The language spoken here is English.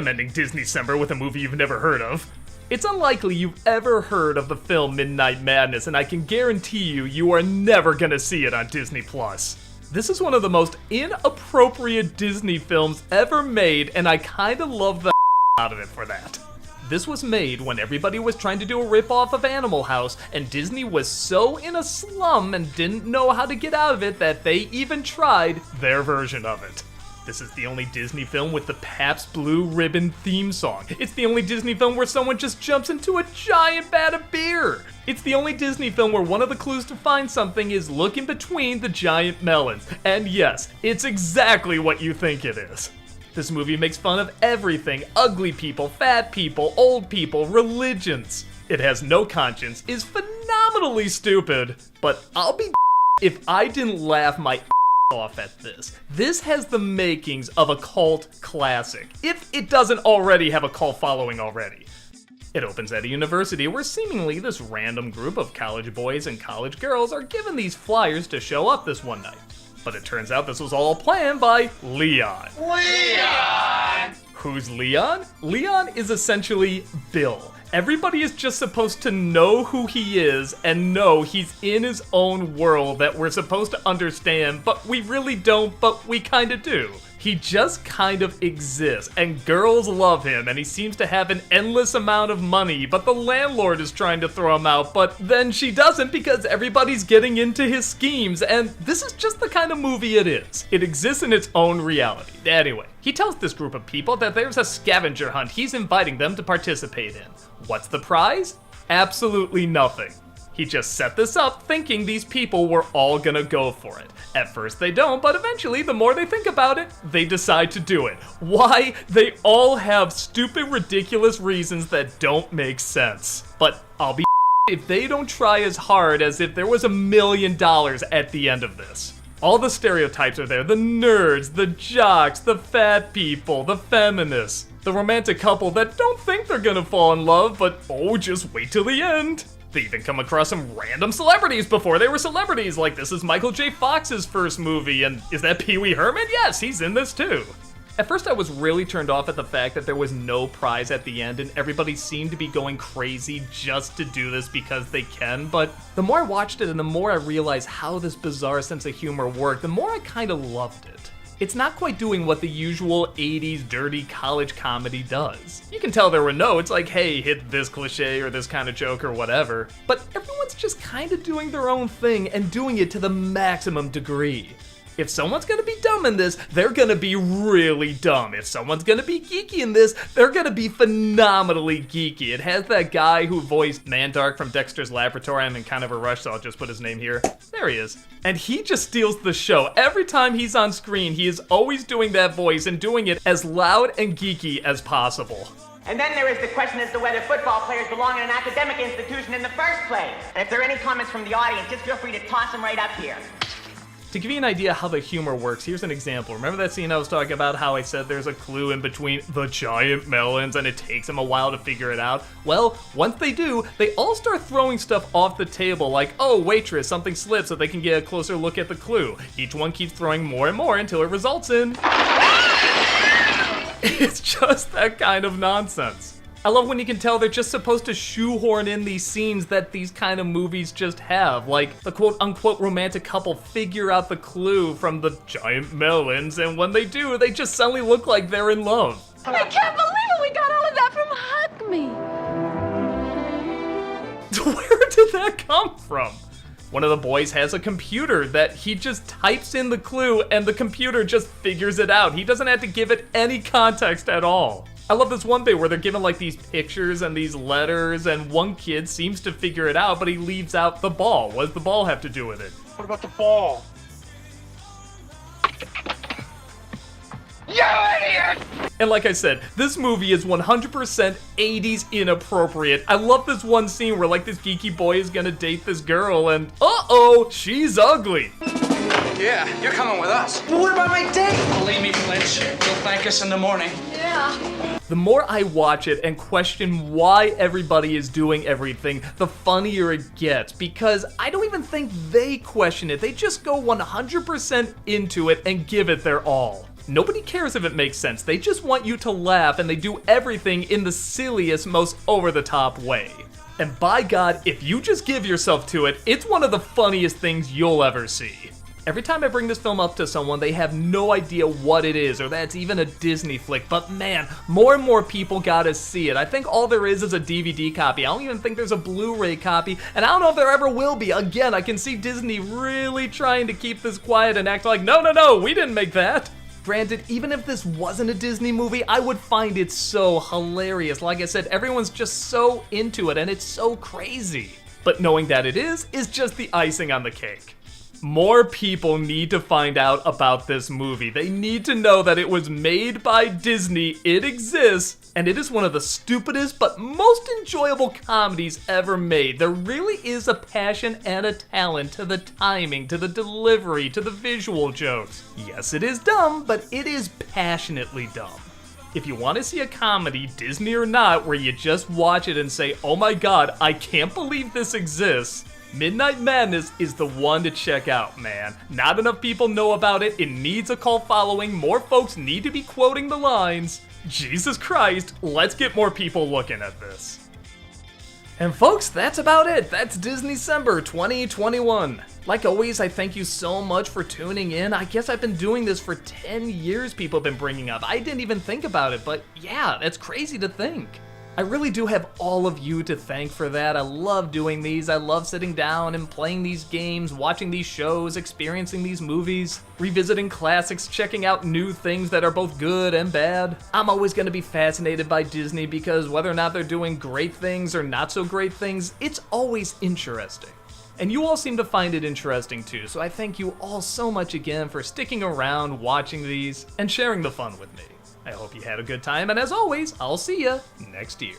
I'm ending DisneyCember with a movie you've never heard of. It's unlikely you've ever heard of the film Midnight Madness, and I can guarantee you are never gonna see it on Disney+. This is one of the most inappropriate Disney films ever made, and I kinda love the out of it for that. This was made when everybody was trying to do a ripoff of Animal House, and Disney was so in a slum and didn't know how to get out of it that they even tried their version of it. This is the only Disney film with the Pabst Blue Ribbon theme song. It's the only Disney film where someone just jumps into a giant vat of beer. It's the only Disney film where one of the clues to find something is look in between the giant melons. And yes, it's exactly what you think it is. This movie makes fun of everything: ugly people, fat people, old people, religions. It has no conscience, is phenomenally stupid, but I'll be if I didn't laugh my off at this. This has the makings of a cult classic, if it doesn't already have a cult following already. It opens at a university where seemingly this random group of college boys and college girls are given these flyers to show up this one night. But it turns out this was all planned by Leon. Leon! Who's Leon? Leon is essentially Bill. Everybody is just supposed to know who he is and know he's in his own world that we're supposed to understand, but we really don't, but we kinda do. He just kind of exists, and girls love him, and he seems to have an endless amount of money, but the landlord is trying to throw him out, but then she doesn't because everybody's getting into his schemes, and this is just the kind of movie it is. It exists in its own reality. Anyway, he tells this group of people that there's a scavenger hunt he's inviting them to participate in. What's the prize? Absolutely nothing. He just set this up thinking these people were all gonna go for it. At first they don't, but eventually, the more they think about it, they decide to do it. Why? They all have stupid, ridiculous reasons that don't make sense. But I'll be if they don't try as hard as if there was $1 million at the end of this. All the stereotypes are there: the nerds, the jocks, the fat people, the feminists, the romantic couple that don't think they're gonna fall in love, but oh, just wait till the end. They even come across some random celebrities before they were celebrities, like this is Michael J. Fox's first movie, and is that Pee Wee Herman? Yes, he's in this too. At first I was really turned off at the fact that there was no prize at the end and everybody seemed to be going crazy just to do this because they can, but the more I watched it and the more I realized how this bizarre sense of humor worked, the more I kind of loved it. It's not quite doing what the usual 80s dirty college comedy does. You can tell there were notes like, hey, hit this cliche or this kind of joke or whatever, but everyone's just kind of doing their own thing and doing it to the maximum degree. If someone's gonna be dumb in this, they're gonna be really dumb. If someone's gonna be geeky in this, they're gonna be phenomenally geeky. It has that guy who voiced Mandark from Dexter's Laboratory. I'm in kind of a rush, so I'll just put his name here. There he is. And he just steals the show. Every time he's on screen, he is always doing that voice and doing it as loud and geeky as possible. And then there is the question as to whether football players belong in an academic institution in the first place. And if there are any comments from the audience, just feel free to toss them right up here. To give you an idea how the humor works, here's an example. Remember that scene I was talking about, how I said there's a clue in between the giant melons and it takes them a while to figure it out? Well, once they do, they all start throwing stuff off the table like, oh, waitress, something slipped, so they can get a closer look at the clue. Each one keeps throwing more and more until it results in... It's just that kind of nonsense. I love when you can tell they're just supposed to shoehorn in these scenes that these kind of movies just have, like the quote-unquote romantic couple figure out the clue from the giant melons, and when they do, they just suddenly look like they're in love. I can't believe it! We got all of that from Hug Me! Where did that come from? One of the boys has a computer that he just types in the clue and the computer just figures it out. He doesn't have to give it any context at all. I love this one bit where they're given like these pictures and these letters, and one kid seems to figure it out, but he leaves out the ball. What does the ball have to do with it? What about the ball? You idiot! And like I said, this movie is 100% 80s inappropriate. I love this one scene where like this geeky boy is gonna date this girl and uh-oh, she's ugly. Yeah, you're coming with us. But what about my date? Believe me, Flinch, you'll thank us in the morning. Yeah. The more I watch it and question why everybody is doing everything, the funnier it gets, because I don't even think they question it. They just go 100% into it and give it their all. Nobody cares if it makes sense, they just want you to laugh, and they do everything in the silliest, most over-the-top way. And by God, if you just give yourself to it, it's one of the funniest things you'll ever see. Every time I bring this film up to someone, they have no idea what it is, or that it's even a Disney flick, but man, more and more people gotta see it. I think all there is a DVD copy. I don't even think there's a Blu-ray copy, and I don't know if there ever will be. Again, I can see Disney really trying to keep this quiet and act like, no, we didn't make that. Granted, even if this wasn't a Disney movie, I would find it so hilarious. Like I said, everyone's just so into it, and it's so crazy. But knowing that it is just the icing on the cake. More people need to find out about this movie. They need to know that it was made by Disney, it exists, and it is one of the stupidest but most enjoyable comedies ever made. There really is a passion and a talent to the timing, to the delivery, to the visual jokes. Yes, it is dumb, but it is passionately dumb. If you want to see a comedy, Disney or not, where you just watch it and say, oh my god, I can't believe this exists, Midnight Madness is the one to check out, man. Not enough people know about it, it needs a cult following, more folks need to be quoting the lines. Jesus Christ, let's get more people looking at this. And folks, that's about it. That's DisneyCember 2021. Like always, I thank you so much for tuning in. I guess I've been doing this for 10 years, people have been bringing up. I didn't even think about it, but yeah, that's crazy to think. I really do have all of you to thank for that. I love doing these. I love sitting down and playing these games, watching these shows, experiencing these movies, revisiting classics, checking out new things that are both good and bad. I'm always going to be fascinated by Disney because whether or not they're doing great things or not so great things, it's always interesting. And you all seem to find it interesting too, so I thank you all so much again for sticking around, watching these, and sharing the fun with me. I hope you had a good time, and as always, I'll see ya next year.